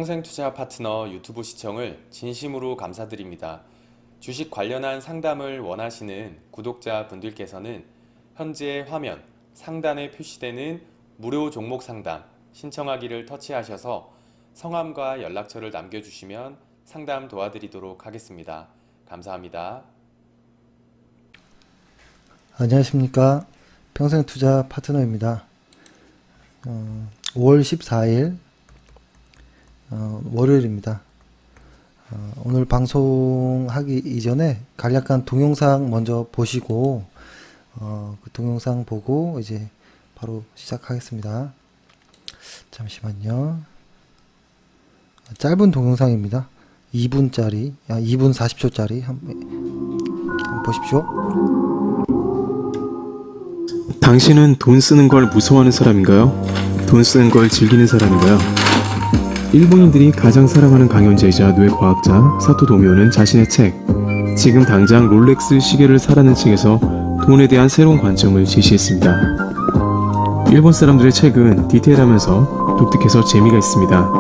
평생투자 파트너 유튜브 시청을 진심으로 감사드립니다. 주식 관련한 상담을 원하시는 구독자 분들께서는 현재 화면 상단에 표시되는 무료 종목 상담 신청하기를 터치하셔서 성함과 연락처를 남겨주시면 상담 도와드리도록 하겠습니다. 감사합니다. 안녕하십니까. 평생투자 파트너입니다. 5월 14일 월요일입니다. 오늘 방송하기 이전에 간략한 동영상 먼저 보시고 그 동영상 보고 이제 바로 시작하겠습니다. 잠시만요. 짧은 동영상입니다. 2분 40초짜리 한번 보십시오. 당신은 돈 쓰는 걸 무서워하는 사람인가요? 돈 쓰는 걸 즐기는 사람인가요? 일본인들이 가장 사랑하는 강연자이자 뇌과학자 사토 도미오는 자신의 책 지금 당장 롤렉스 시계를 사라는 책에서 돈에 대한 새로운 관점을 제시했습니다. 일본 사람들의 책은 디테일하면서 독특해서 재미가 있습니다.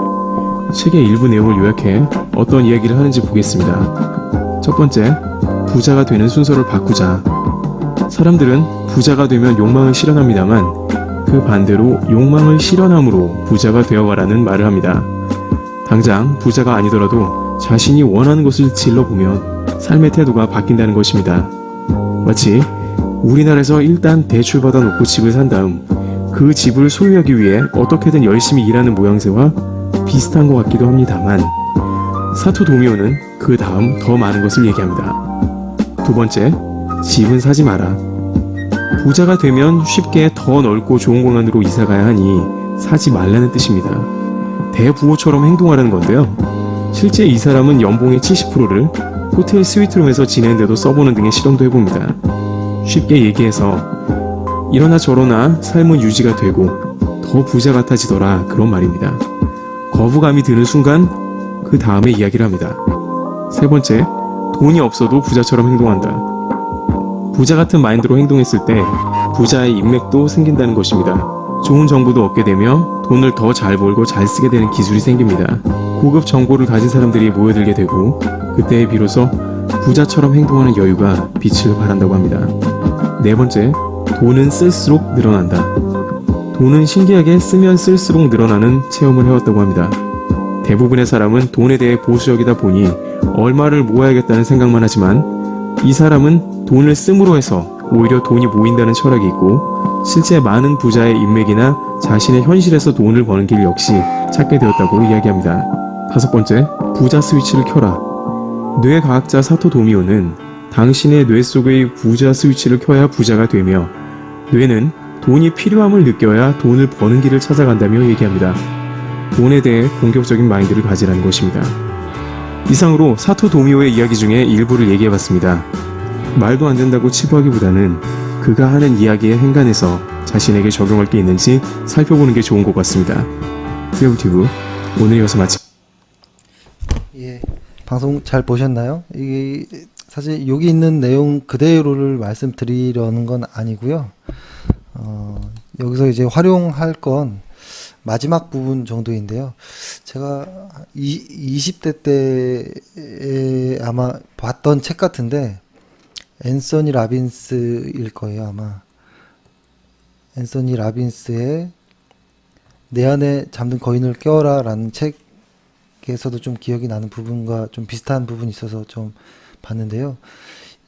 책의 일부 내용을 요약해 어떤 이야기를 하는지 보겠습니다. 첫 번째, 부자가 되는 순서를 바꾸자. 사람들은 부자가 되면 욕망을 실현합니다만 그 반대로 욕망을 실현함으로 부자가 되어가라는 말을 합니다. 당장 부자가 아니더라도 자신이 원하는 것을 질러보면 삶의 태도가 바뀐다는 것입니다. 마치 우리나라에서 일단 대출받아 놓고 집을 산 다음 그 집을 소유하기 위해 어떻게든 열심히 일하는 모양새와 비슷한 것 같기도 합니다만 사토 도미오는 그 다음 더 많은 것을 얘기합니다. 두 번째, 집은 사지 마라. 부자가 되면 쉽게 더 넓고 좋은 공간으로 이사가야 하니 사지 말라는 뜻입니다. 대부호처럼 행동하라는 건데요. 실제 이 사람은 연봉의 70%를 호텔 스위트룸에서 지내는데도 써보는 등의 실험도 해봅니다. 쉽게 얘기해서 이러나 저러나 삶은 유지가 되고 더 부자 같아지더라, 그런 말입니다. 거부감이 드는 순간 그 다음에 이야기를 합니다. 세 번째, 돈이 없어도 부자처럼 행동한다. 부자 같은 마인드로 행동했을 때 부자의 인맥도 생긴다는 것입니다. 좋은 정보도 얻게 되며 돈을 더 잘 벌고 잘 쓰게 되는 기술이 생깁니다. 고급 정보를 가진 사람들이 모여들게 되고 그때 비로소 부자처럼 행동하는 여유가 빛을 발한다고 합니다. 네 번째, 돈은 쓸수록 늘어난다. 돈은 신기하게 쓰면 쓸수록 늘어나는 체험을 해왔다고 합니다. 대부분의 사람은 돈에 대해 보수적이다 보니 얼마를 모아야겠다는 생각만 하지만 이 사람은 돈을 씀으로 해서 오히려 돈이 모인다는 철학이 있고 실제 많은 부자의 인맥이나 자신의 현실에서 돈을 버는 길 역시 찾게 되었다고 이야기합니다. 다섯 번째, 부자 스위치를 켜라. 뇌과학자 사토 도미오는 당신의 뇌 속의 부자 스위치를 켜야 부자가 되며 뇌는 돈이 필요함을 느껴야 돈을 버는 길을 찾아간다며 얘기합니다. 돈에 대해 공격적인 마인드를 가지라는 것입니다. 이상으로 사토 도미오의 이야기 중에 일부를 얘기해봤습니다. 말도 안 된다고 치부하기보다는 그가 하는 이야기에 행간해서 자신에게 적용할 게 있는지 살펴보는 게 좋은 것 같습니다. 트레블티브 오늘 여기서 예, 방송 잘 보셨나요? 이게 사실 여기 있는 내용 그대로를 말씀드리려는 건 아니고요. 여기서 이제 활용할 건 마지막 부분 정도인데요. 제가 20대 때에 아마 봤던 책 같은데 앤서니 라빈스일 거예요, 아마. 앤서니 라빈스의 내 안에 잠든 거인을 깨워라 라는 책에서도 좀 기억이 나는 부분과 좀 비슷한 부분이 있어서 좀 봤는데요.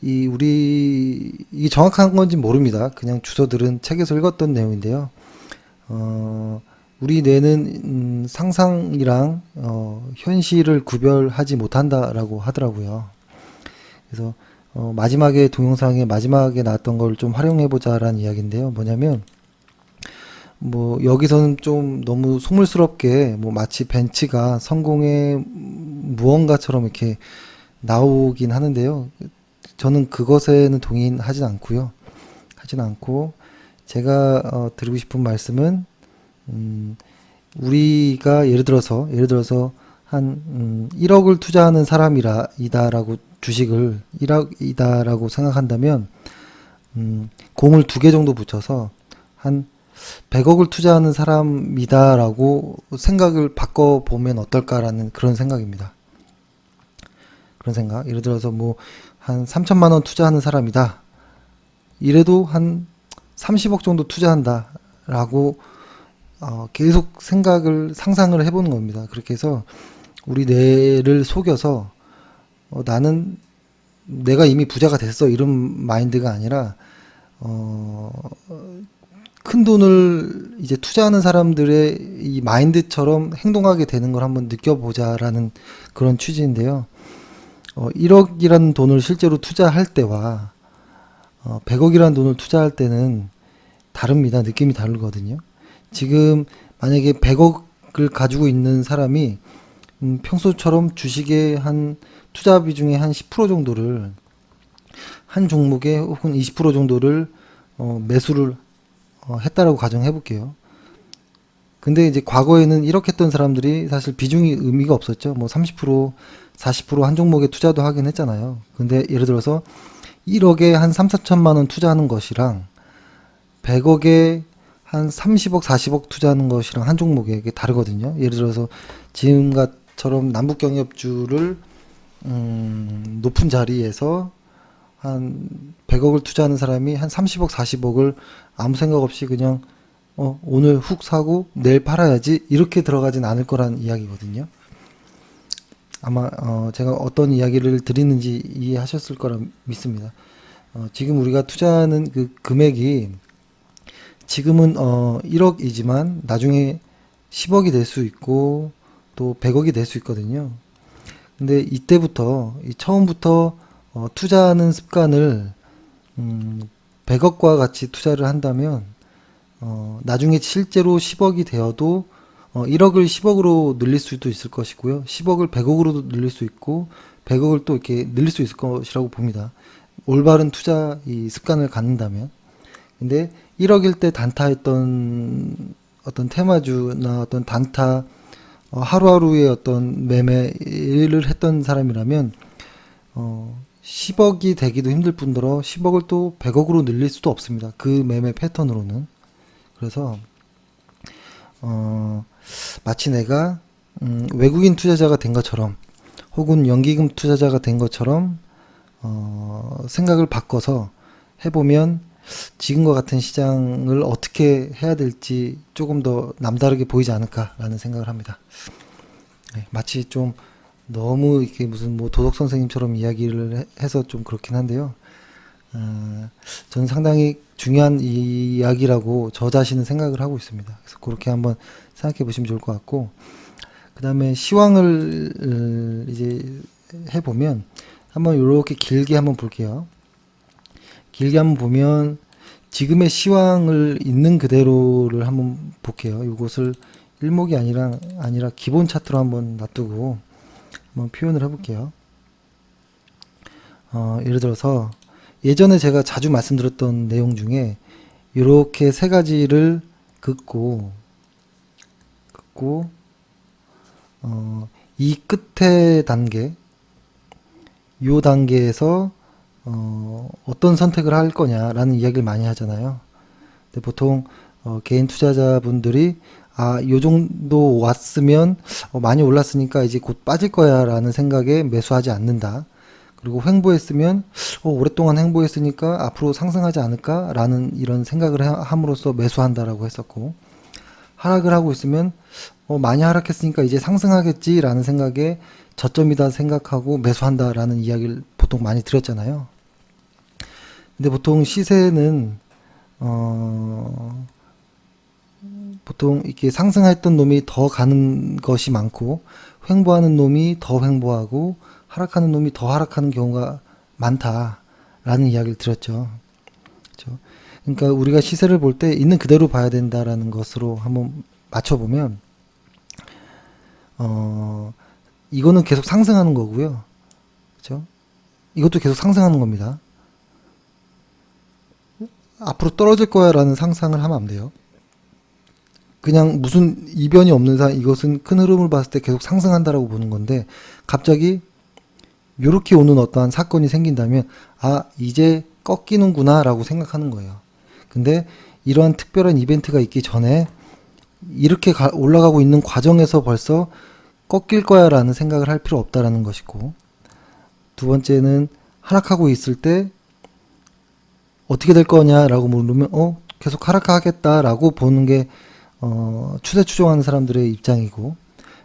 이게 정확한 건지 모릅니다. 그냥 주워들은 책에서 읽었던 내용인데요. 우리 뇌는 상상이랑 현실을 구별하지 못한다라고 하더라고요. 그래서 마지막에 동영상의 마지막에 나왔던 걸 좀 활용해보자라는 이야기인데요. 뭐냐면 뭐 여기서는 좀 너무 소물스럽게 뭐 마치 벤츠가 성공의 무언가처럼 이렇게 나오긴 하는데요. 저는 그것에는 동의하진 않고요. 하진 않고 제가 드리고 싶은 말씀은 우리가 예를 들어서 한 1억을 투자하는 사람이다라고 주식을 1억이다라고 생각한다면 공을 2개 정도 붙여서 한 100억을 투자하는 사람이다라고 생각을 바꿔보면 어떨까라는 그런 생각입니다. 그런 생각. 예를 들어서 뭐 한 3천만 원 투자하는 사람이다. 이래도 한 30억 정도 투자한다라고 계속 상상을 해보는 겁니다. 그렇게 해서 우리 뇌를 속여서 나는 내가 이미 부자가 됐어 이런 마인드가 아니라 큰 돈을 이제 투자하는 사람들의 이 마인드처럼 행동하게 되는 걸 한번 느껴보자라는 그런 취지인데요. 1억이라는 돈을 실제로 투자할 때와 100억이라는 돈을 투자할 때는 다릅니다. 느낌이 다르거든요. 지금 만약에 100억을 가지고 있는 사람이 평소처럼 주식의 한 투자 비중의 한 10% 정도를 한 종목에 혹은 20% 정도를 매수를 했다라고 가정해 볼게요. 근데 이제 과거에는 이렇게 했던 사람들이 사실 비중이 의미가 없었죠. 뭐 30%, 40% 한 종목에 투자도 하긴 했잖아요. 근데 예를 들어서 1억에 한 3, 4천만 원 투자하는 것이랑 100억에 한 30억, 40억 투자하는 것이랑 한 종목에 이게 다르거든요. 예를 들어서 지금처럼 남북경협주를 높은 자리에서 한 100억을 투자하는 사람이 한 30억, 40억을 아무 생각 없이 그냥 오늘 훅 사고 내일 팔아야지 이렇게 들어가진 않을 거란 이야기거든요. 아마 제가 어떤 이야기를 드리는지 이해하셨을 거라 믿습니다. 지금 우리가 투자하는 그 금액이 지금은 1억이지만 나중에 10억이 될 수 있고 또 100억이 될 수 있거든요. 근데 이때부터 처음부터 투자하는 습관을 100억과 같이 투자를 한다면 나중에 실제로 10억이 되어도 1억을 10억으로 늘릴 수도 있을 것이고요. 10억을 100억으로도 늘릴 수 있고 100억을 또 이렇게 늘릴 수 있을 것이라고 봅니다. 올바른 투자 이 습관을 갖는다면. 근데 1억일 때 단타했던 어떤 테마주나 어떤 단타 하루하루의 어떤 매매를 했던 사람이라면 10억이 되기도 힘들 뿐더러 10억을 또 100억으로 늘릴 수도 없습니다. 그 매매 패턴으로는. 그래서 마치 내가 외국인 투자자가 된 것처럼 혹은 연기금 투자자가 된 것처럼 생각을 바꿔서 해보면 지금과 같은 시장을 어떻게 해야 될지 조금 더 남다르게 보이지 않을까라는 생각을 합니다. 네, 마치 좀 너무 이렇게 무슨 뭐 도덕 선생님처럼 이야기를 해서 좀 그렇긴 한데요. 저는 상당히 중요한 이야기라고 저 자신은 생각을 하고 있습니다. 그래서 그렇게 한번 생각해 보시면 좋을 것 같고, 그 다음에 시황을 이제 해보면 한번 이렇게 길게 한번 볼게요. 길게 한번 보면 지금의 시황을 있는 그대로를 한번 볼게요. 이것을 일목이 아니라 기본 차트로 한번 놔두고 한번 표현을 해볼게요. 예를 들어서 예전에 제가 자주 말씀드렸던 내용 중에 이렇게 세 가지를 긋고 이 끝에 단계, 요 단계에서 어떤 선택을 할 거냐라는 이야기를 많이 하잖아요. 근데 보통 개인 투자자분들이 요 정도 왔으면 많이 올랐으니까 이제 곧 빠질 거야 라는 생각에 매수하지 않는다. 그리고 횡보했으면 오랫동안 횡보했으니까 앞으로 상승하지 않을까 라는 이런 생각을 함으로써 매수한다라고 했었고, 하락을 하고 있으면 많이 하락했으니까 이제 상승하겠지 라는 생각에 저점이다 생각하고 매수한다라는 이야기를 보통 많이 드렸잖아요. 근데 보통 시세는 보통 이렇게 상승했던 놈이 더 가는 것이 많고 횡보하는 놈이 더 횡보하고 하락하는 놈이 더 하락하는 경우가 많다라는 이야기를 드렸죠. 그렇죠? 그러니까 우리가 시세를 볼 때 있는 그대로 봐야 된다라는 것으로 한번 맞춰보면 이거는 계속 상승하는 거고요. 그렇죠? 이것도 계속 상승하는 겁니다. 앞으로 떨어질 거야 라는 상상을 하면 안 돼요. 그냥 무슨 이변이 없는 상 이것은 큰 흐름을 봤을 때 계속 상승한다라고 보는 건데, 갑자기 요렇게 오는 어떠한 사건이 생긴다면 이제 꺾이는구나 라고 생각하는 거예요. 근데 이러한 특별한 이벤트가 있기 전에 이렇게 올라가고 있는 과정에서 벌써 꺾일 거야 라는 생각을 할 필요 없다라는 것이고, 두 번째는 하락하고 있을 때 어떻게 될 거냐라고 물으면 계속 하락하겠다라고 보는 게 추세 추종하는 사람들의 입장이고,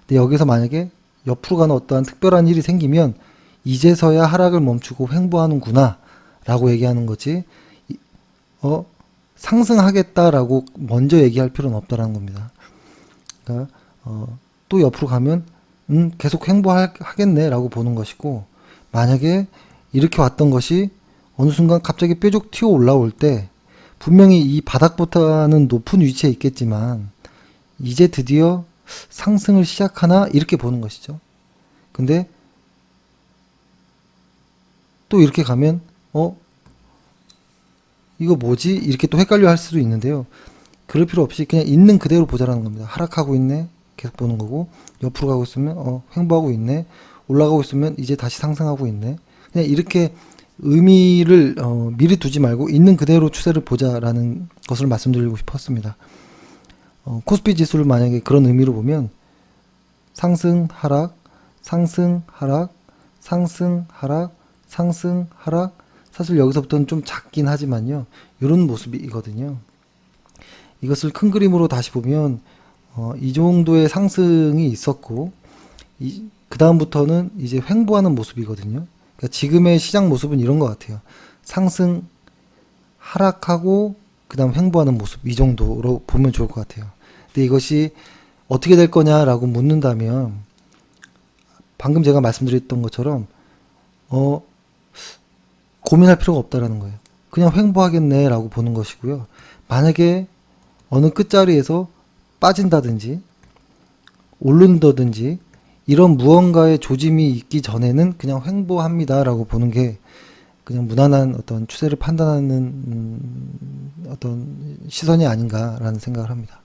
근데 여기서 만약에 옆으로 가는 어떠한 특별한 일이 생기면 이제서야 하락을 멈추고 횡보하는구나 라고 얘기하는 거지, 상승하겠다라고 먼저 얘기할 필요는 없다라는 겁니다. 그러니까 또 옆으로 가면 계속 횡보하겠네 라고 보는 것이고, 만약에 이렇게 왔던 것이 어느 순간 갑자기 뾰족 튀어 올라올 때 분명히 이 바닥보다는 높은 위치에 있겠지만 이제 드디어 상승을 시작하나 이렇게 보는 것이죠. 근데 또 이렇게 가면 이거 뭐지? 이렇게 또 헷갈려 할 수도 있는데요. 그럴 필요 없이 그냥 있는 그대로 보자라는 겁니다. 하락하고 있네, 계속 보는 거고, 옆으로 가고 있으면 횡보하고 있네, 올라가고 있으면 이제 다시 상승하고 있네. 그냥 이렇게 의미를 미리 두지 말고 있는 그대로 추세를 보자라는 것을 말씀드리고 싶었습니다. 코스피 지수를 만약에 그런 의미로 보면 상승 하락, 상승 하락, 상승 하락, 상승 하락, 사실 여기서부터는 좀 작긴 하지만요, 이런 모습이거든요. 이것을 큰 그림으로 다시 보면 이 정도의 상승이 있었고, 그 다음부터는 이제 횡보하는 모습이거든요. 그러니까 지금의 시장 모습은 이런 것 같아요. 상승, 하락하고 그 다음 횡보하는 모습, 이 정도로 보면 좋을 것 같아요. 근데 이것이 어떻게 될 거냐라고 묻는다면 방금 제가 말씀드렸던 것처럼 고민할 필요가 없다라는 거예요. 그냥 횡보하겠네 라고 보는 것이고요. 만약에 어느 끝자리에서 빠진다든지 오른다든지 이런 무언가의 조짐이 있기 전에는 그냥 횡보합니다 라고 보는 게 그냥 무난한 어떤 추세를 판단하는 어떤 시선이 아닌가라는 생각을 합니다.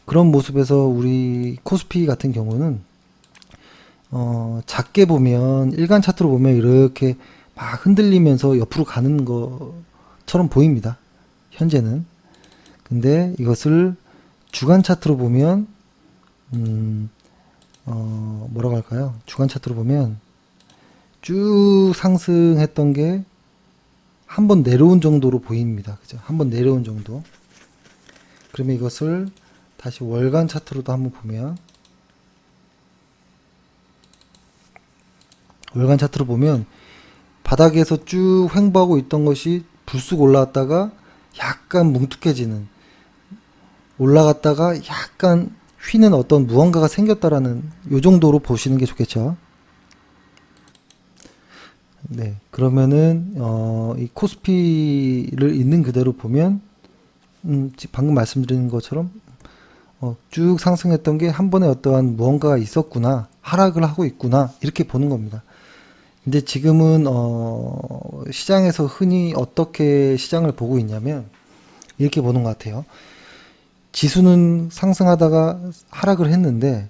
그런 모습에서 우리 코스피 같은 경우는 작게 보면, 일간 차트로 보면 이렇게 막 흔들리면서 옆으로 가는 것처럼 보입니다, 현재는. 근데 이것을 주간 차트로 보면 뭐라고 할까요? 주간 차트로 보면 쭉 상승했던 게 한번 내려온 정도로 보입니다. 그죠? 한번 내려온 정도. 그러면 이것을 다시 월간 차트로도 한번 보면, 월간 차트로 보면 바닥에서 쭉 횡보하고 있던 것이 불쑥 올라왔다가 약간 뭉툭해지는, 올라갔다가 약간 휘는 어떤 무언가가 생겼다라는 요 정도로 보시는 게 좋겠죠. 네, 그러면은 이 코스피를 있는 그대로 보면 방금 말씀드린 것처럼 쭉 상승했던 게 한 번에 어떠한 무언가가 있었구나, 하락을 하고 있구나, 이렇게 보는 겁니다. 근데 지금은 시장에서 흔히 어떻게 시장을 보고 있냐면 이렇게 보는 것 같아요. 지수는 상승하다가 하락을 했는데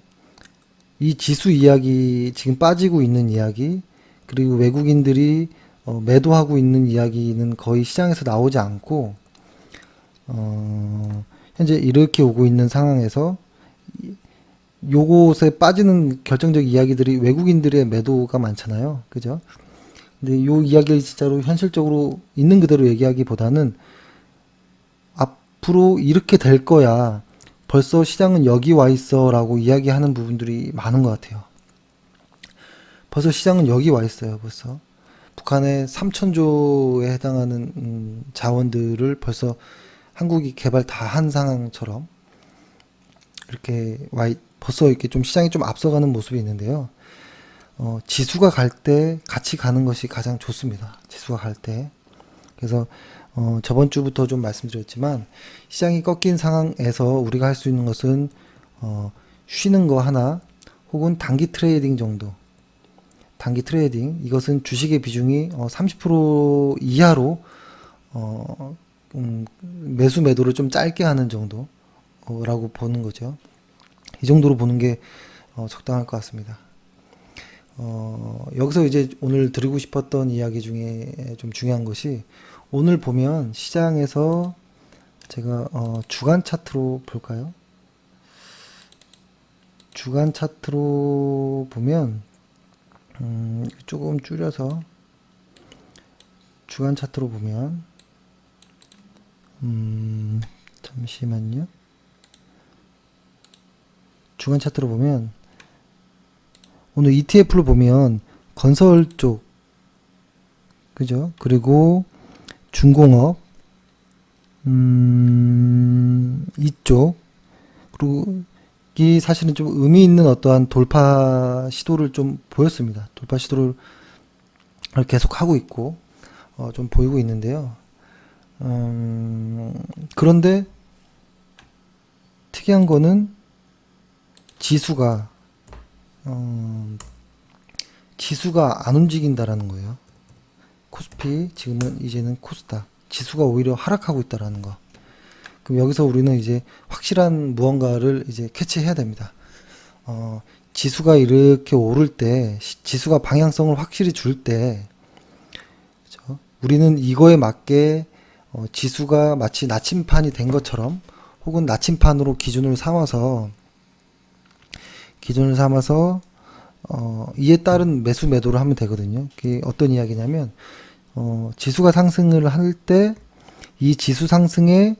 이 지수 이야기, 지금 빠지고 있는 이야기, 그리고 외국인들이 매도하고 있는 이야기는 거의 시장에서 나오지 않고 현재 이렇게 오고 있는 상황에서 요곳에 빠지는 결정적 이야기들이 외국인들의 매도가 많잖아요. 그죠? 근데 요 이야기를 진짜로 현실적으로 있는 그대로 얘기하기보다는 앞으로 이렇게 될 거야, 벌써 시장은 여기 와 있어 라고 이야기하는 부분들이 많은 것 같아요. 벌써 시장은 여기 와 있어요. 벌써 북한의 3천조에 해당하는 자원들을 벌써 한국이 개발 다 한 상황처럼 이렇게 벌써 이렇게 좀 시장이 좀 앞서가는 모습이 있는데요. 지수가 갈 때 같이 가는 것이 가장 좋습니다. 지수가 갈 때. 그래서 저번 주부터 좀 말씀드렸지만 시장이 꺾인 상황에서 우리가 할 수 있는 것은 쉬는 거 하나, 혹은 단기 트레이딩 정도. 단기 트레이딩, 이것은 주식의 비중이 30% 이하로 매수 매도를 좀 짧게 하는 정도라고 보는 거죠. 이 정도로 보는 게 적당할 것 같습니다. 여기서 이제 오늘 드리고 싶었던 이야기 중에 좀 중요한 것이, 오늘 보면 시장에서 제가 주간 차트로 볼까요? 주간 차트로 보면 조금 줄여서 주간 차트로 보면 잠시만요. 주간 차트로 보면 오늘 ETF를 보면 건설 쪽, 그죠? 그리고 중공업, 이쪽, 그리고 이 사실은 좀 의미 있는 어떠한 돌파 시도를 좀 보였습니다. 돌파 시도를 계속 하고 있고, 좀 보이고 있는데요. 그런데 특이한 거는 지수가 안 움직인다라는 거예요. 코스피, 지금은 이제는 코스닥, 지수가 오히려 하락하고 있다라는 거. 그럼 여기서 우리는 이제 확실한 무언가를 이제 캐치해야 됩니다. 지수가 이렇게 오를 때, 지수가 방향성을 확실히 줄 때, 그죠? 우리는 이거에 맞게 지수가 마치 나침판이 된 것처럼, 혹은 나침판으로 기준을 삼아서 이에 따른 매수 매도를 하면 되거든요. 그게 어떤 이야기냐면 지수가 상승을 할 때 이 지수 상승에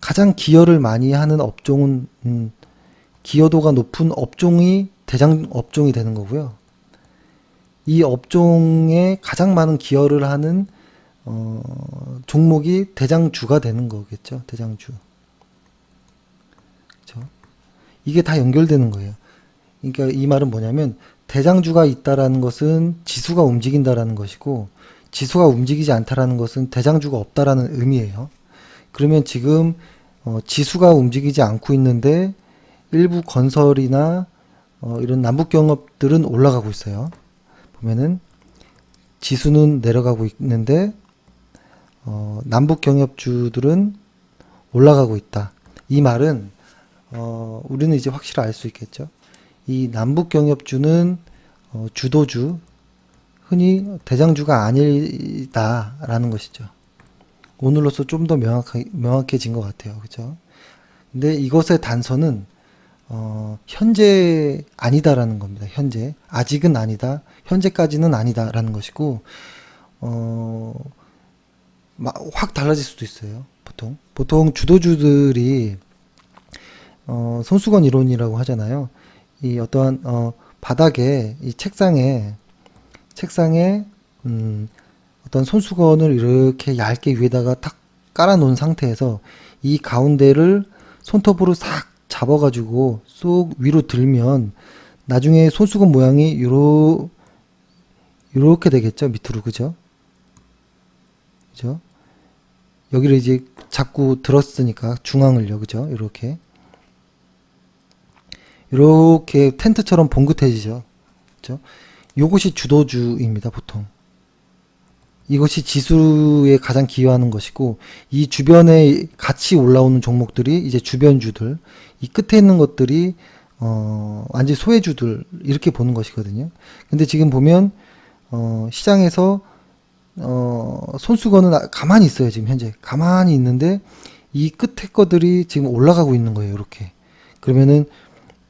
가장 기여를 많이 하는 업종은 기여도가 높은 업종이 대장 업종이 되는 거고요. 이 업종에 가장 많은 기여를 하는 종목이 대장주가 되는 거겠죠. 대장주. 그렇죠? 이게 다 연결되는 거예요. 그러니까 이 말은 뭐냐면 대장주가 있다라는 것은 지수가 움직인다라는 것이고 지수가 움직이지 않다라는 것은 대장주가 없다라는 의미예요. 그러면 지금 지수가 움직이지 않고 있는데 일부 건설이나 이런 남북경업들은 올라가고 있어요. 보면은 지수는 내려가고 있는데 남북경협주들은 올라가고 있다. 이 말은 우리는 이제 확실히 알 수 있겠죠. 이 남북경협주는 주도주, 흔히 대장주가 아니다라는 것이죠. 오늘로서 좀 더 명확해진 것 같아요. 그죠? 근데 이것의 단서는 현재 아니다라는 겁니다. 현재. 아직은 아니다. 현재까지는 아니다라는 것이고 확 달라질 수도 있어요. 보통 주도주들이 손수건 이론이라고 하잖아요. 이 어떠한 바닥에 이 책상에 어떤 손수건을 이렇게 얇게 위에다가 탁 깔아 놓은 상태에서 이 가운데를 손톱으로 싹 잡아가지고 쏙 위로 들면 나중에 손수건 모양이 요렇게 되겠죠. 밑으로. 그죠? 여기를 이제 자꾸 들었으니까 중앙을요. 그죠? 이렇게 텐트처럼 봉긋해지죠. 그죠? 요것이 주도주입니다. 보통. 이것이 지수에 가장 기여하는 것이고 이 주변에 같이 올라오는 종목들이 이제 주변주들, 이 끝에 있는 것들이 완전 소외주들 이렇게 보는 것이거든요. 근데 지금 보면 시장에서 손수건은 가만히 있어요. 지금 현재 가만히 있는데 이 끝에 것들이 지금 올라가고 있는 거예요. 이렇게. 그러면은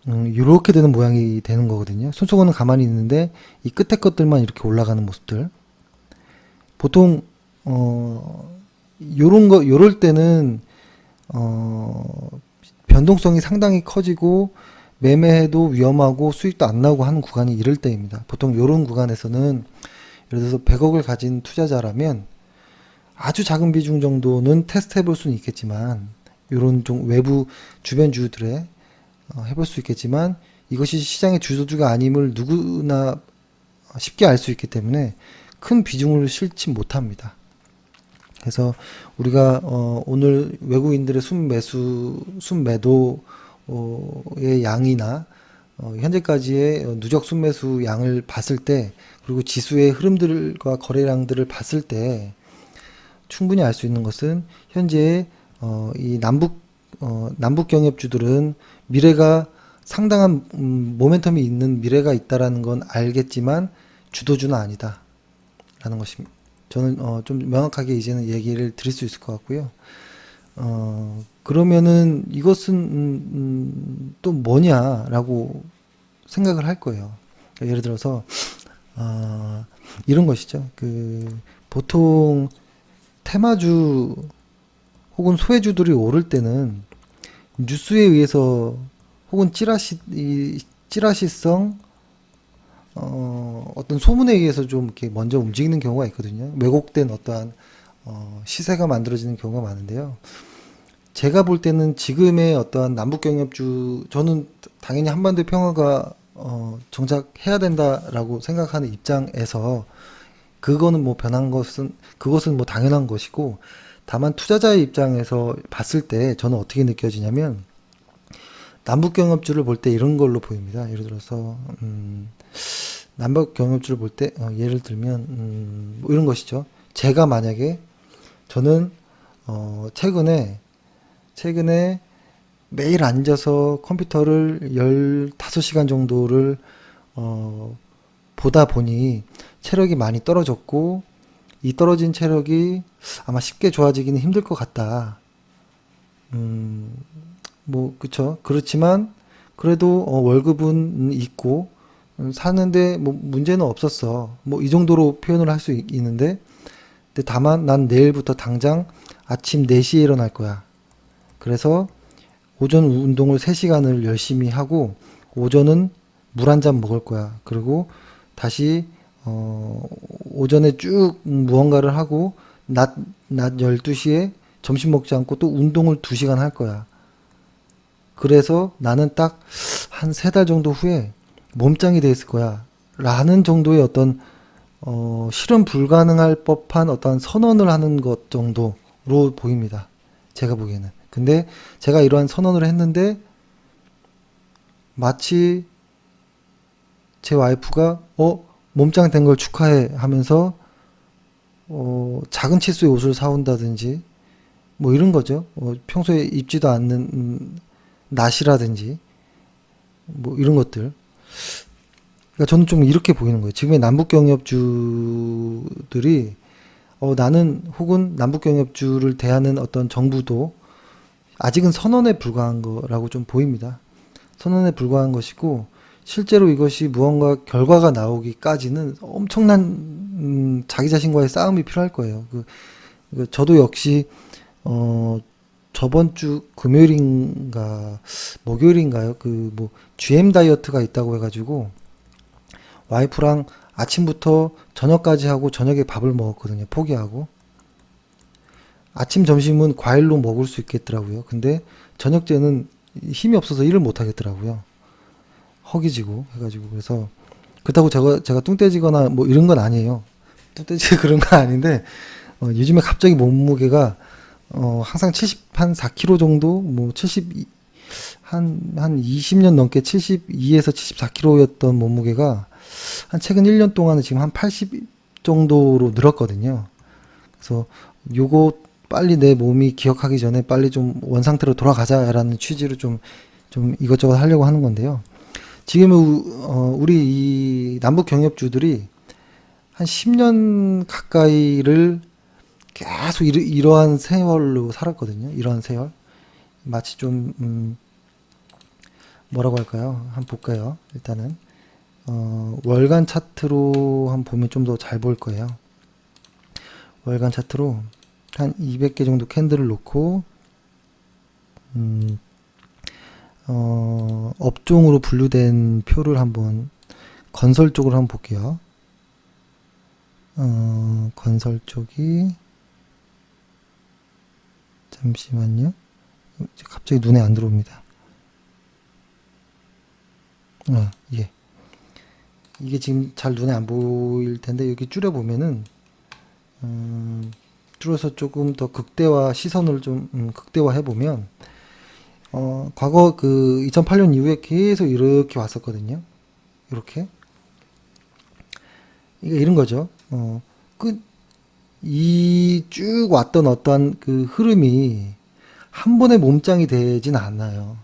이렇게 되는 모양이 되는 거거든요. 손수건은 가만히 있는데 이 끝에 것들만 이렇게 올라가는 모습들. 보통 요럴 때는 변동성이 상당히 커지고 매매해도 위험하고 수익도 안 나오고 하는 구간이 이럴 때입니다. 보통 요런 구간에서는 예를 들어서 100억을 가진 투자자라면 아주 작은 비중 정도는 테스트 해볼 수는 있겠지만 요런 좀 외부 주변주들에 해볼 수 있겠지만 이것이 시장의 주도주가 아님을 누구나 쉽게 알 수 있기 때문에 큰 비중을 실지 못합니다. 그래서 우리가 오늘 외국인들의 순매도의 양이나 현재까지의 누적 순매수 양을 봤을 때 그리고 지수의 흐름들과 거래량들을 봤을 때 충분히 알 수 있는 것은 현재 이 남북 경협주들은 미래가 상당한 모멘텀이 있는 미래가 있다라는 건 알겠지만 주도주는 아니다 라는 것입니다. 저는 좀 명확하게 이제는 얘기를 드릴 수 있을 것 같고요. 그러면은 이것은 또 뭐냐라고 생각을 할 거예요. 그러니까 예를 들어서 이런 것이죠. 그 보통 테마주 혹은 소외주들이 오를 때는 뉴스에 의해서 혹은 찌라시성 어떤 소문에 의해서 좀 이렇게 먼저 움직이는 경우가 있거든요. 왜곡된 어떠한 시세가 만들어지는 경우가 많은데요. 제가 볼 때는 지금의 어떠한 남북 경협주, 저는 당연히 한반도 평화가 정작 해야 된다라고 생각하는 입장에서 그거는 뭐 변한 것은 그것은 뭐 당연한 것이고, 다만 투자자의 입장에서 봤을 때 저는 어떻게 느껴지냐면 남북 경협주를 볼 때 이런 걸로 보입니다. 예를 들어서 남북 경협주를 볼 때 예를 들면 뭐 이런 것이죠. 제가 만약에 저는 최근에 매일 앉아서 컴퓨터를 15시간 정도를 보다 보니 체력이 많이 떨어졌고, 이 떨어진 체력이 아마 쉽게 좋아지기는 힘들 것 같다. 뭐 그쵸. 그렇지만 그래도 월급은 있고 사는데 뭐 문제는 없었어. 뭐 이 정도로 표현을 할 수 있는데, 근데 다만 난 내일부터 당장 아침 4시에 일어날 거야. 그래서 오전 운동을 3시간을 열심히 하고 오전은 물 한 잔 먹을 거야. 그리고 다시 오전에 쭉 무언가를 하고 낮 12시에 점심 먹지 않고 또 운동을 2시간 할 거야. 그래서 나는 딱 한 3달 정도 후에 몸짱이 돼 있을 거야. 라는 정도의 어떤 실현 불가능할 법한 어떤 선언을 하는 것 정도로 보입니다. 제가 보기에는. 근데 제가 이러한 선언을 했는데 마치 제 와이프가 몸짱 된 걸 축하해 하면서 작은 치수의 옷을 사온다든지 뭐 이런 거죠. 평소에 입지도 않는 나시라든지 뭐 이런 것들. 그러니까 저는 좀 이렇게 보이는 거예요. 지금의 남북 경협주들이 나는 혹은 남북 경협주를 대하는 어떤 정부도 아직은 선언에 불과한 거라고 좀 보입니다. 선언에 불과한 것이고, 실제로 이것이 무언가 결과가 나오기까지는 엄청난 자기 자신과의 싸움이 필요할 거예요. 저도 역시 저번 주 금요일인가 목요일인가요? 뭐 GM 다이어트가 있다고 해가지고 와이프랑 아침부터 저녁까지 하고 저녁에 밥을 먹었거든요. 포기하고. 아침 점심은 과일로 먹을 수 있겠더라고요. 근데 저녁 때는 힘이 없어서 일을 못 하겠더라고요. 허기지고 해가지고. 그래서 그렇다고 제가 뚱떼지거나 뭐 이런 건 아니에요. 뚱떼지 그런 건 아닌데 요즘에 갑자기 몸무게가 항상 한 4kg 정도, 뭐 한 20년 넘게 72에서 74kg였던 몸무게가 한 최근 1년 동안은 지금 한 80 정도로 늘었거든요. 그래서 요거 빨리 내 몸이 기억하기 전에 빨리 좀 원상태로 돌아가자라는 취지로 좀 이것저것 하려고 하는 건데요. 지금 우리 이 남북 경협주들이 한 10년 가까이를 계속 이러한 세월로 살았거든요. 이러한 세월. 마치 좀 뭐라고 할까요? 한번 볼까요? 일단은 월간 차트로 한번 보면 좀 더 잘 보일 거예요. 월간 차트로 한 200개 정도 캔들을 놓고 업종으로 분류된 표를 한번 건설 쪽으로 한번 볼게요. 건설 쪽이 잠시만요. 갑자기 눈에 안 들어옵니다. 예. 이게 지금 잘 눈에 안 보일 텐데 여기 줄여 보면은 줄여서 조금 더 극대화 시선을 좀 극대화해 보면 과거 2008년 이후에 계속 이렇게 왔었거든요. 이렇게 이런 거죠. 이 쭉 왔던 어떠한 그 흐름이 한 번에 몸짱이 되진 않아요.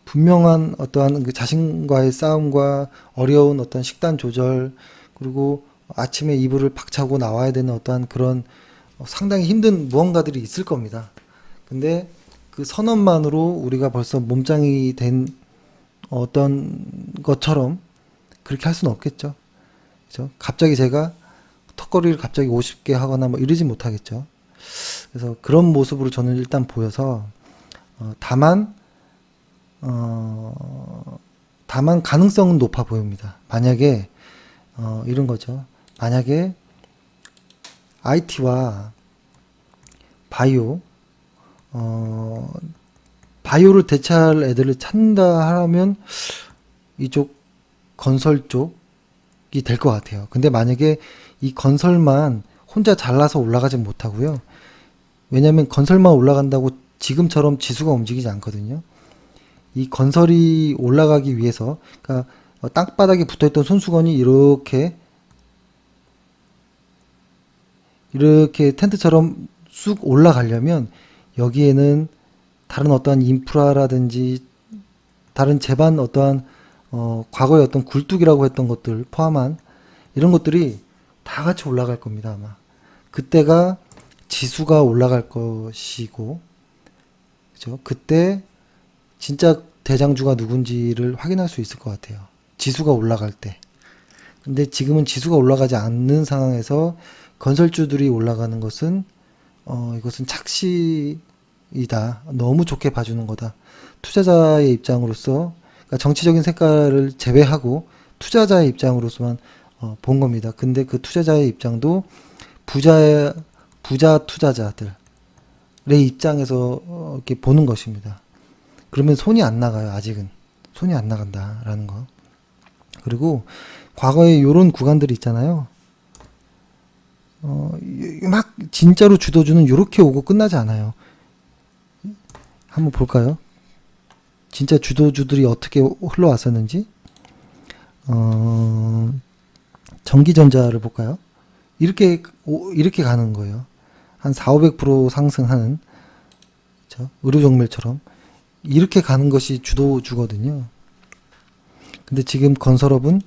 분명한 어떠한 그 자신과의 싸움과 어려운 어떤 식단 조절, 그리고 아침에 이불을 박차고 나와야 되는 어떠한 그런 상당히 힘든 무언가들이 있을 겁니다. 근데 그 선언만으로 우리가 벌써 몸짱이 된 어떤 것처럼 그렇게 할 수는 없겠죠. 그죠? 갑자기 제가 턱걸이를 갑자기 50개 하거나 뭐 이러지 못하겠죠. 그래서 그런 모습으로 저는 일단 보여서 다만 가능성은 높아 보입니다. 만약에 이런 거죠. 만약에 IT와 바이오 바이오를 대체할 애들을 찾는다 하면 이쪽 건설 쪽이 될 것 같아요. 근데 만약에 이 건설만 혼자 잘라서 올라가지 못하고요. 왜냐면 건설만 올라간다고 지금처럼 지수가 움직이지 않거든요. 이 건설이 올라가기 위해서, 그러니까 땅바닥에 붙어있던 손수건이 이렇게 텐트처럼 쑥 올라가려면 여기에는 다른 어떠한 인프라라든지 다른 제반 어떠한 과거의 어떤 굴뚝이라고 했던 것들 포함한 이런 것들이 다 같이 올라갈 겁니다. 아마 그때가 지수가 올라갈 것이고, 그죠? 그때 진짜 대장주가 누군지를 확인할 수 있을 것 같아요. 지수가 올라갈 때. 근데 지금은 지수가 올라가지 않는 상황에서 건설주들이 올라가는 것은 이것은 착시이다. 너무 좋게 봐주는 거다. 투자자의 입장으로서, 그러니까 정치적인 색깔을 제외하고 투자자의 입장으로서만 본 겁니다. 근데 그 투자자의 입장도 부자 투자자들의 입장에서 이렇게 보는 것입니다. 그러면 손이 안 나가요. 아직은 손이 안 나간다라는 거. 그리고 과거에 이런 구간들이 있잖아요. 막 진짜로 주도주는 이렇게 오고 끝나지 않아요. 한번 볼까요? 진짜 주도주들이 어떻게 흘러왔었는지. 전기전자를 볼까요? 이렇게 가는 거예요. 한 4,500% 상승하는, 그렇죠? 의료정밀처럼 이렇게 가는 것이 주도주거든요. 근데 지금 건설업은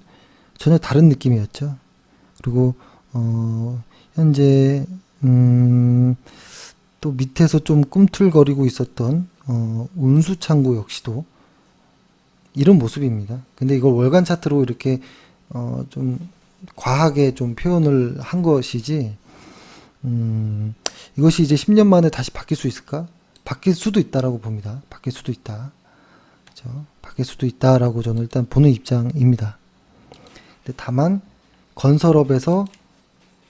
전혀 다른 느낌이었죠. 그리고 현재 또 밑에서 좀 꿈틀거리고 있었던 운수창고 역시도 이런 모습입니다. 근데 이걸 월간 차트로 이렇게 좀 과하게 좀 표현을 한 것이지, 이것이 이제 10년 만에 다시 바뀔 수 있을까? 바뀔 수도 있다라고 봅니다. 바뀔 수도 있다. 그렇죠? 바뀔 수도 있다라고 저는 일단 보는 입장입니다. 근데 다만 건설업에서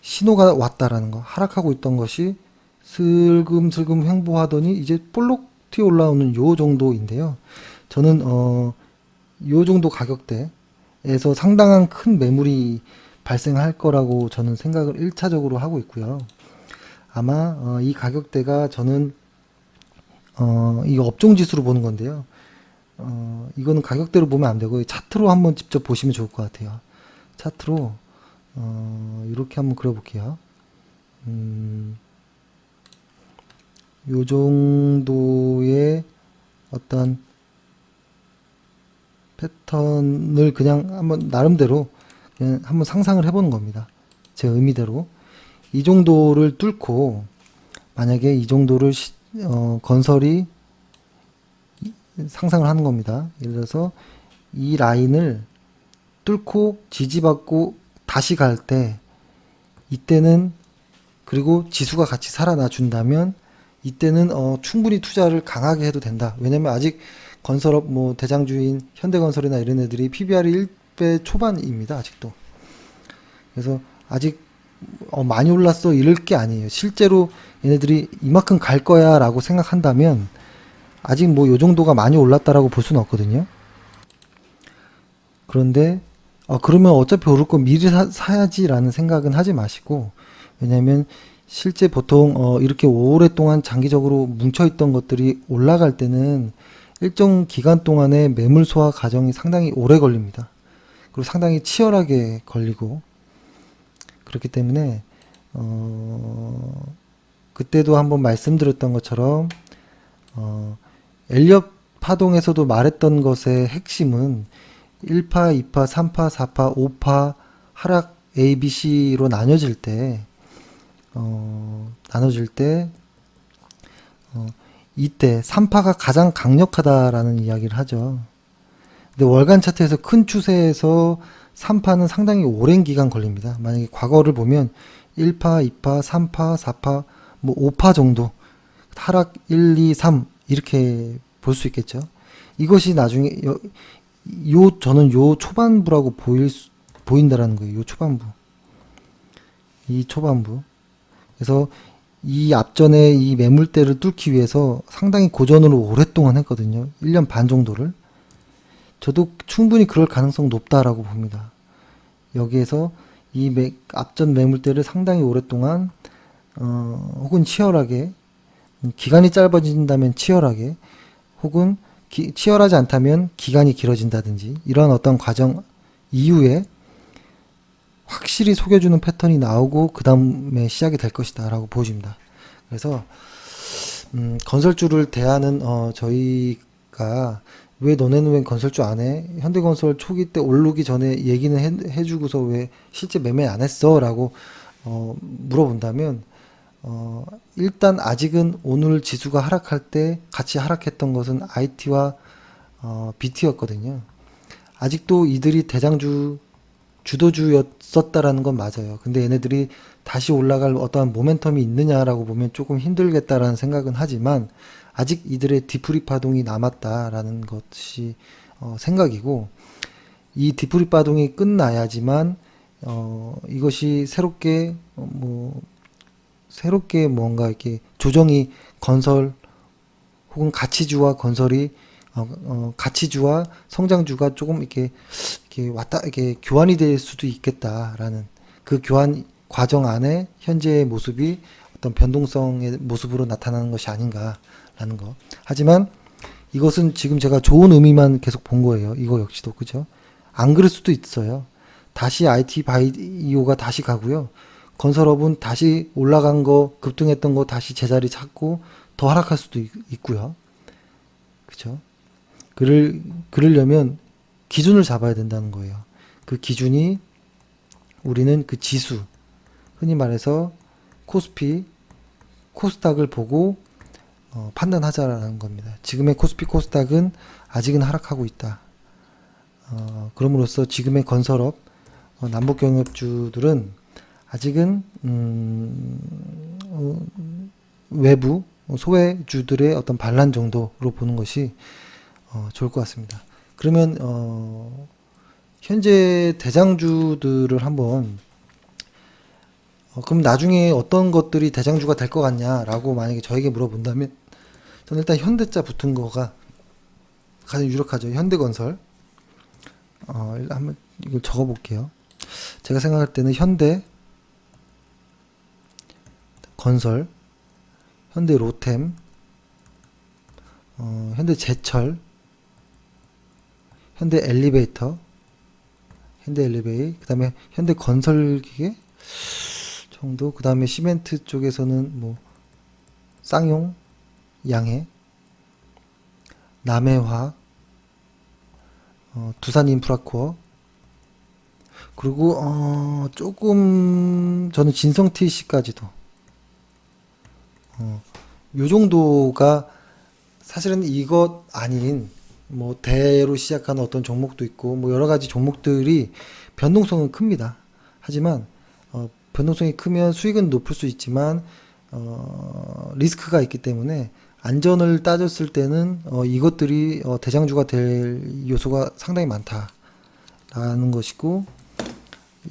신호가 왔다라는 거, 하락하고 있던 것이 슬금슬금 횡보하더니 이제 볼록 튀어 올라오는 요 정도인데요. 저는 요 정도 가격대에서 상당한 큰 매물이 발생할 거라고 저는 생각을 1차적으로 하고 있고요. 아마 이 가격대가 저는 이 업종 지수로 보는 건데요. 이거는 가격대로 보면 안 되고 차트로 한번 직접 보시면 좋을 것 같아요. 차트로 이렇게 한번 그려볼게요. 요 정도의 어떤 패턴을 그냥 한번 나름대로 그냥 한번 상상을 해보는 겁니다. 제 의미대로 이 정도를 뚫고, 만약에 이 정도를 건설이 상상을 하는 겁니다. 예를 들어서 이 라인을 뚫고 지지받고 다시 갈 때, 이때는, 그리고 지수가 같이 살아나 준다면 이때는 충분히 투자를 강하게 해도 된다. 왜냐면 아직 건설업 뭐 대장주인 현대건설이나 이런 애들이 PBR이 1배 초반입니다. 아직도. 그래서 아직 많이 올랐어 이럴 게 아니에요. 실제로 얘네들이 이만큼 갈 거야 라고 생각한다면 아직 뭐 요 정도가 많이 올랐다라고 볼 수는 없거든요. 그런데 그러면 어차피 오를 거 미리 사야지 라는 생각은 하지 마시고, 왜냐면 실제 보통 이렇게 오랫동안 장기적으로 뭉쳐있던 것들이 올라갈 때는 일정 기간 동안의 매물 소화 과정이 상당히 오래 걸립니다. 그리고 상당히 치열하게 걸리고, 그렇기 때문에 그때도 한번 말씀드렸던 것처럼 엘리엇 파동에서도 말했던 것의 핵심은 1파, 2파, 3파, 4파, 5파 하락 A, B, C로 나눠질 때 이때 3파가 가장 강력하다라는 이야기를 하죠. 근데 월간 차트에서 큰 추세에서 3파는 상당히 오랜 기간 걸립니다. 만약에 과거를 보면 1파, 2파, 3파, 4파, 뭐 5파 정도 하락 1, 2, 3 이렇게 볼 수 있겠죠. 이것이 나중에 저는 요 초반부라고 보인다라는 거예요. 요 초반부. 이 초반부. 그래서 이 앞전에 이 매물대를 뚫기 위해서 상당히 고전으로 오랫동안 했거든요. 1년 반 정도를. 저도 충분히 그럴 가능성 높다라고 봅니다. 여기에서 이 앞전 매물대를 상당히 오랫동안 혹은 치열하게, 기간이 짧아진다면 치열하게, 혹은 치열하지 않다면 기간이 길어진다든지 이런 어떤 과정 이후에 확실히 속여주는 패턴이 나오고 그 다음에 시작이 될 것이다 라고 보여집니다. 그래서 건설주를 대하는 저희가 왜 너네는 왜 건설주 안 해? 현대건설 초기 때 오르기 전에 얘기는 해주고서 왜 실제 매매 안 했어? 라고 물어본다면 일단 아직은 오늘 지수가 하락할 때 같이 하락했던 것은 IT와 BT였거든요. 아직도 이들이 대장주 주도주였었다라는 건 맞아요. 근데 얘네들이 다시 올라갈 어떠한 모멘텀이 있느냐라고 보면 조금 힘들겠다라는 생각은 하지만 아직 이들의 뒤풀이 파동이 남았다라는 것이 생각이고, 이 뒤풀이 파동이 끝나야지만 이것이 새롭게 뭔가 이렇게 조정이 건설 혹은 가치주와 건설이 가치주와 성장주가 조금 이렇게 교환이 될 수도 있겠다라는 그 교환 과정 안에 현재의 모습이 어떤 변동성의 모습으로 나타나는 것이 아닌가라는 거. 하지만 이것은 지금 제가 좋은 의미만 계속 본 거예요. 이거 역시도 그죠? 안 그럴 수도 있어요. 다시 IT 바이오가 다시 가고요. 건설업은 다시 올라간 거, 급등했던 거 다시 제자리 찾고 더 하락할 수도 있고요. 그죠? 그러려면 기준을 잡아야 된다는 거예요. 그 기준이 우리는 그 지수, 흔히 말해서 코스피, 코스닥을 보고 판단하자라는 겁니다. 지금의 코스피, 코스닥은 아직은 하락하고 있다. 그럼으로써 지금의 건설업, 남북경협주들은 아직은 외부 소외주들의 어떤 반란 정도로 보는 것이 좋을 것 같습니다. 그러면 현재 대장주들을 한번 그럼 나중에 어떤 것들이 대장주가 될 것 같냐라고 만약에 저에게 물어본다면 저는 일단 현대자 붙은 거가 가장 유력하죠. 현대건설. 한번 이걸 적어볼게요. 제가 생각할 때는 현대 건설, 현대 로템, 현대 제철, 현대 엘리베이터, 현대 엘리베이, 그 다음에 현대 건설기계 정도, 그 다음에 시멘트 쪽에서는 뭐 쌍용, 양해, 남해화학, 두산 인프라코어, 그리고 조금 저는 진성 TC까지도 요 정도가 사실은 이것 아닌 뭐 대로 시작하는 어떤 종목도 있고 뭐 여러 가지 종목들이 변동성은 큽니다. 하지만 변동성이 크면 수익은 높을 수 있지만 리스크가 있기 때문에 안전을 따졌을 때는 이것들이 대장주가 될 요소가 상당히 많다라는 것이고,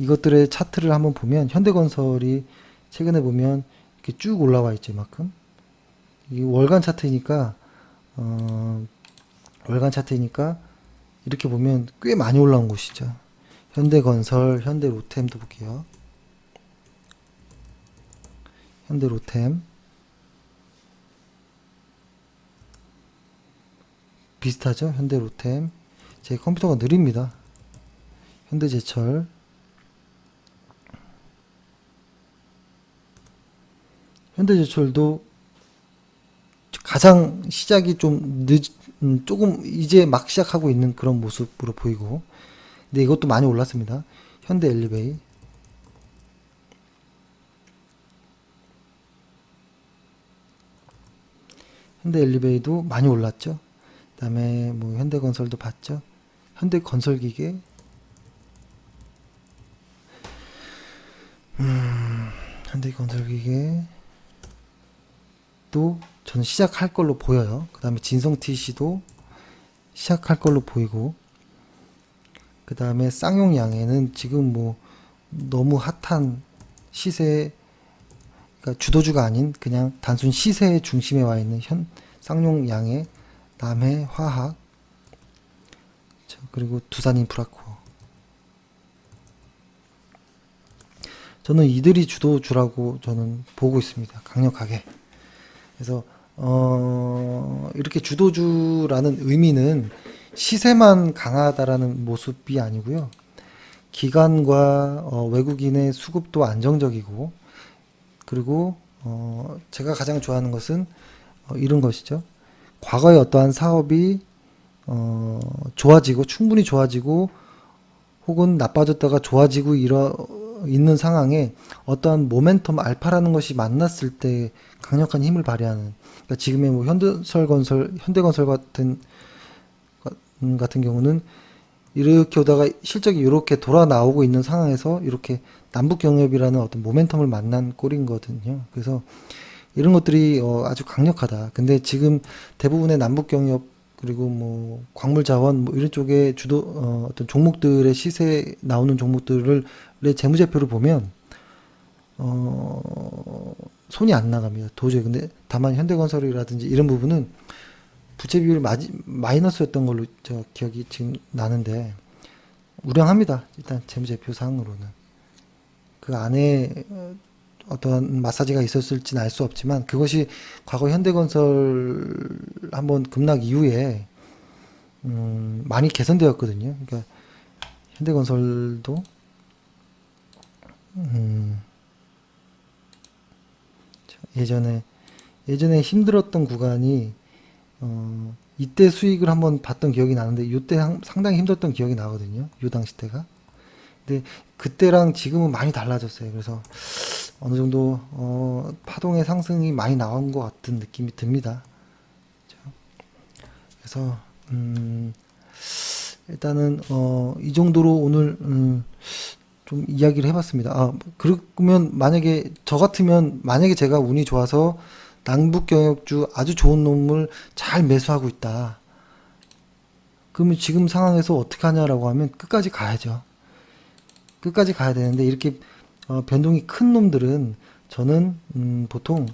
이것들의 차트를 한번 보면 현대건설이 최근에 보면 이렇게 쭉 올라와 있죠. 이만큼. 이게 월간 차트이니까 이렇게 보면 꽤 많이 올라온 곳이죠. 현대건설, 현대로템도 볼게요. 현대로템 비슷하죠. 현대로템. 제 컴퓨터가 느립니다. 현대제철, 현대제철도 가장 시작이 좀 조금 이제 막 시작하고 있는 그런 모습으로 보이고, 근데 이것도 많이 올랐습니다. 현대 엘리베이, 현대엘리베이도 많이 올랐죠. 그다음에 뭐 현대건설도 봤죠. 현대건설기계, 현대건설기계도 저는 시작할 걸로 보여요. 그다음에 진성TC도 시작할 걸로 보이고, 그 다음에 쌍용양에는 지금 뭐 너무 핫한 시세, 그러니까 주도주가 아닌 그냥 단순 시세의 중심에 와 있는 쌍용양해, 남해화학, 그리고 두산인프라코어. 저는 이들이 주도주라고 저는 보고 있습니다. 강력하게. 그래서 이렇게 주도주라는 의미는 시세만 강하다라는 모습이 아니고요. 기관과 외국인의 수급도 안정적이고, 그리고 제가 가장 좋아하는 것은 이런 것이죠. 과거에 어떠한 사업이 좋아지고, 충분히 좋아지고, 혹은 나빠졌다가 좋아지고 있는 상황에 어떠한 모멘텀 알파라는 것이 만났을 때 강력한 힘을 발휘하는, 그러니까 지금의 뭐 현대건설 같은 경우는 이렇게 오다가 실적이 이렇게 돌아 나오고 있는 상황에서 이렇게 남북 경협이라는 어떤 모멘텀을 만난 꼴이거든요. 그래서 이런 것들이 아주 강력하다. 근데 지금 대부분의 남북 경협, 그리고 뭐 광물 자원 뭐 이런 쪽에 어떤 종목들의 시세 나오는 종목들의 재무제표를 보면 손이 안 나갑니다. 도저히. 근데 다만 현대건설이라든지 이런 부분은 부채 비율이 마이너스였던 걸로 저 기억이 지금 나는데 우량합니다. 일단 재무제표 상으로는. 그 안에 어떤 마사지가 있었을지는 알 수 없지만 그것이 과거 현대건설 한번 급락 이후에 많이 개선되었거든요. 그러니까 현대건설도 예전에 힘들었던 구간이 이때 수익을 한번 봤던 기억이 나는데 이때 상당히 힘들었던 기억이 나거든요. 요 당시 때가. 근데 그때랑 지금은 많이 달라졌어요. 그래서 어느 정도 파동의 상승이 많이 나온 것 같은 느낌이 듭니다. 그래서 일단은 이 정도로 오늘 좀 이야기를 해봤습니다. 그러면 만약에 저 같으면 만약에 제가 운이 좋아서 남북 경협주 아주 좋은 놈을 잘 매수하고 있다. 그러면 지금 상황에서 어떻게 하냐라고 하면 끝까지 가야죠. 끝까지 가야 되는데 이렇게 변동이 큰 놈들은 저는 보통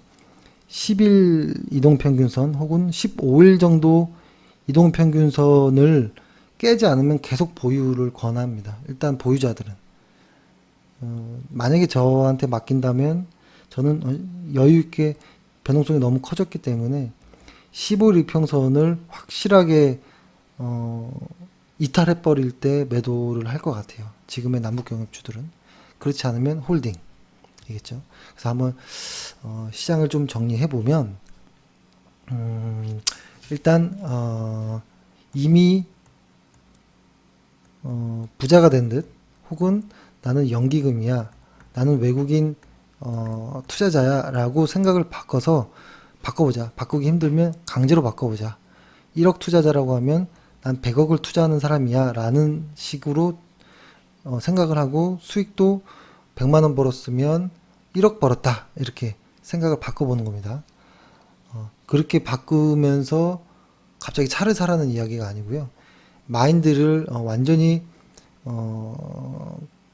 10일 이동평균선 혹은 15일 정도 이동평균선을 깨지 않으면 계속 보유를 권합니다. 일단 보유자들은 만약에 저한테 맡긴다면 저는 여유 있게 변동성이 너무 커졌기 때문에 15일 이평선을 확실하게 이탈해 버릴 때 매도를 할 것 같아요. 지금의 남북경협주들은. 그렇지 않으면 홀딩 이겠죠. 그래서 한번 시장을 좀 정리해 보면 일단 이미 부자가 된 듯, 혹은 나는 연기금이야, 나는 외국인 투자자야 라고 생각을 바꿔보자. 바꾸기 힘들면 강제로 바꿔보자. 1억 투자자라고 하면 난 100억을 투자하는 사람이야 라는 식으로 생각을 하고, 수익도 100만원 벌었으면 1억 벌었다 이렇게 생각을 바꿔보는 겁니다. 그렇게 바꾸면서 갑자기 차를 사라는 이야기가 아니고요. 마인드를 완전히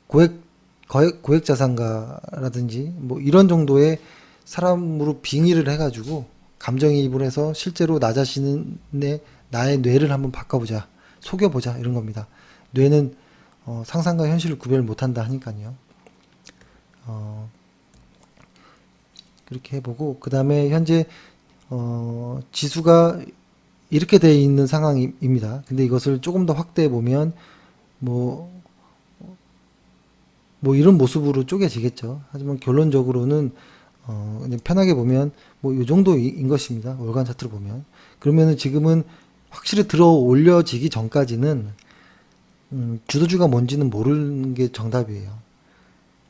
고액 자산가라든지 뭐 이런 정도의 사람으로 빙의를 해가지고 감정이입을 해서 실제로 나 자신의 나의 뇌를 한번 바꿔보자, 속여보자 이런 겁니다. 뇌는 상상과 현실을 구별 못한다 하니까요. 그렇게 해보고, 그 다음에 현재 지수가 이렇게 돼 있는 상황입니다. 근데 이것을 조금 더 확대해 보면 뭐 이런 모습으로 쪼개지겠죠. 하지만 결론적으로는 그냥 편하게 보면 뭐 이 정도인 것입니다. 월간 차트를 보면. 그러면은 지금은 확실히 들어 올려지기 전까지는 주도주가 뭔지는 모르는 게 정답이에요.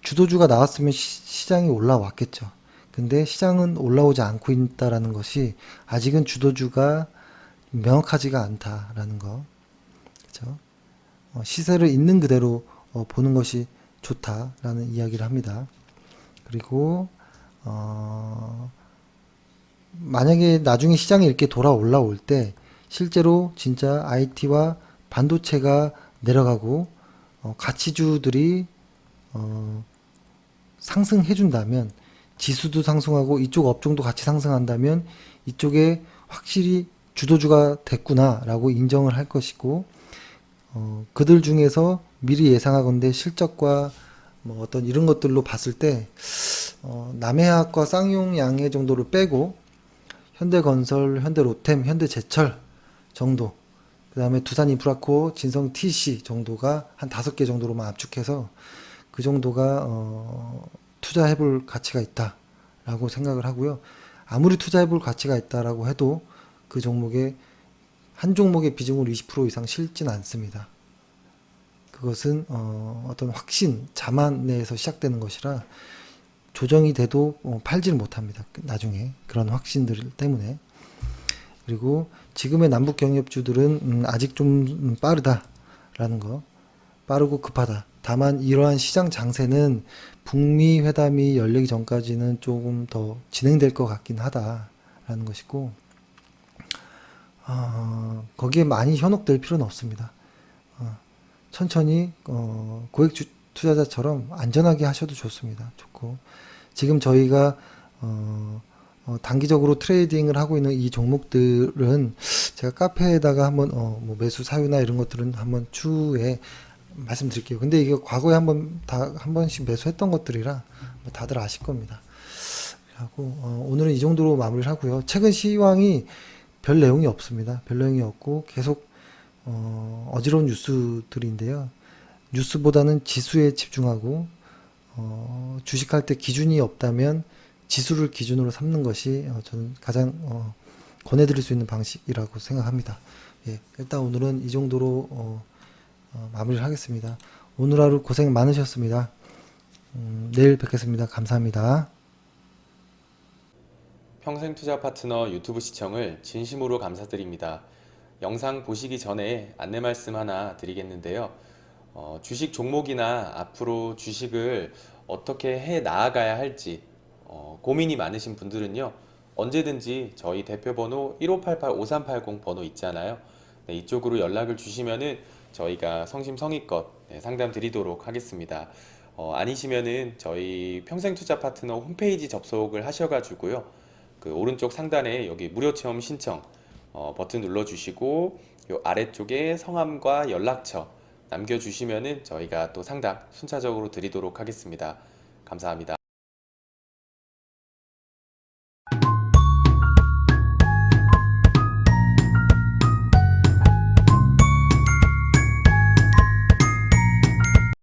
주도주가 나왔으면 시장이 올라왔겠죠. 근데 시장은 올라오지 않고 있다라는 것이 아직은 주도주가 명확하지가 않다라는 거. 그죠? 시세를 있는 그대로 보는 것이 좋다라는 이야기를 합니다. 그리고 만약에 나중에 시장이 이렇게 돌아 올라올 때 실제로 진짜 IT와 반도체가 내려가고 가치주들이 상승해 준다면, 지수도 상승하고 이쪽 업종도 같이 상승한다면 이쪽에 확실히 주도주가 됐구나라고 인정을 할 것이고, 그들 중에서 미리 예상하건대 실적과 뭐 어떤 이런 것들로 봤을 때 남해화학과 쌍용양해 정도를 빼고 현대건설, 현대로템, 현대제철 정도, 그 다음에 두산인프라코, 진성 TC 정도가 한 5개 정도로만 압축해서 그 정도가 투자해볼 가치가 있다라고 생각을 하고요. 아무리 투자해볼 가치가 있다라고 해도 그 종목에 한 종목의 비중으로 20% 이상 실진 않습니다. 그것은 어떤 확신, 자만 내에서 시작되는 것이라 조정이 돼도 팔지를 못합니다. 나중에 그런 확신들 때문에. 그리고 지금의 남북 경협주들은 아직 좀 빠르다라는 거, 빠르고 급하다. 다만 이러한 시장 장세는 북미 회담이 열리기 전까지는 조금 더 진행될 것 같긴 하다라는 것이고, 거기에 많이 현혹될 필요는 없습니다. 천천히 고액 투자자처럼 안전하게 하셔도 좋습니다. 좋고, 지금 저희가 단기적으로 트레이딩을 하고 있는 이 종목들은 제가 카페에다가 한번 뭐 매수 사유나 이런 것들은 한번 추후에 말씀드릴게요. 근데 이게 과거에 한 번씩 매수했던 것들이라 뭐 다들 아실 겁니다. 하고 오늘은 이 정도로 마무리를 하고요. 최근 시황이 별 내용이 없습니다. 별 내용이 없고 계속 어지러운 뉴스들인데요. 뉴스보다는 지수에 집중하고 주식할 때 기준이 없다면 지수를 기준으로 삼는 것이 저는 가장 권해드릴 수 있는 방식이라고 생각합니다. 예, 일단 오늘은 이 정도로 마무리를 하겠습니다. 오늘 하루 고생 많으셨습니다. 내일 뵙겠습니다. 감사합니다. 평생투자 파트너 유튜브 시청을 진심으로 감사드립니다. 영상 보시기 전에 안내 말씀 하나 드리겠는데요. 주식 종목이나 앞으로 주식을 어떻게 해 나아가야 할지 고민이 많으신 분들은요, 언제든지 저희 대표번호 1588-5380 번호 있잖아요. 네, 이쪽으로 연락을 주시면은 저희가 성심성의껏 상담 드리도록 하겠습니다. 아니시면은 저희 평생투자 파트너 홈페이지 접속을 하셔가지고요, 그 오른쪽 상단에 여기 무료 체험 신청 버튼 눌러주시고 요 아래쪽에 성함과 연락처 남겨주시면은 저희가 또 상담 순차적으로 드리도록 하겠습니다. 감사합니다.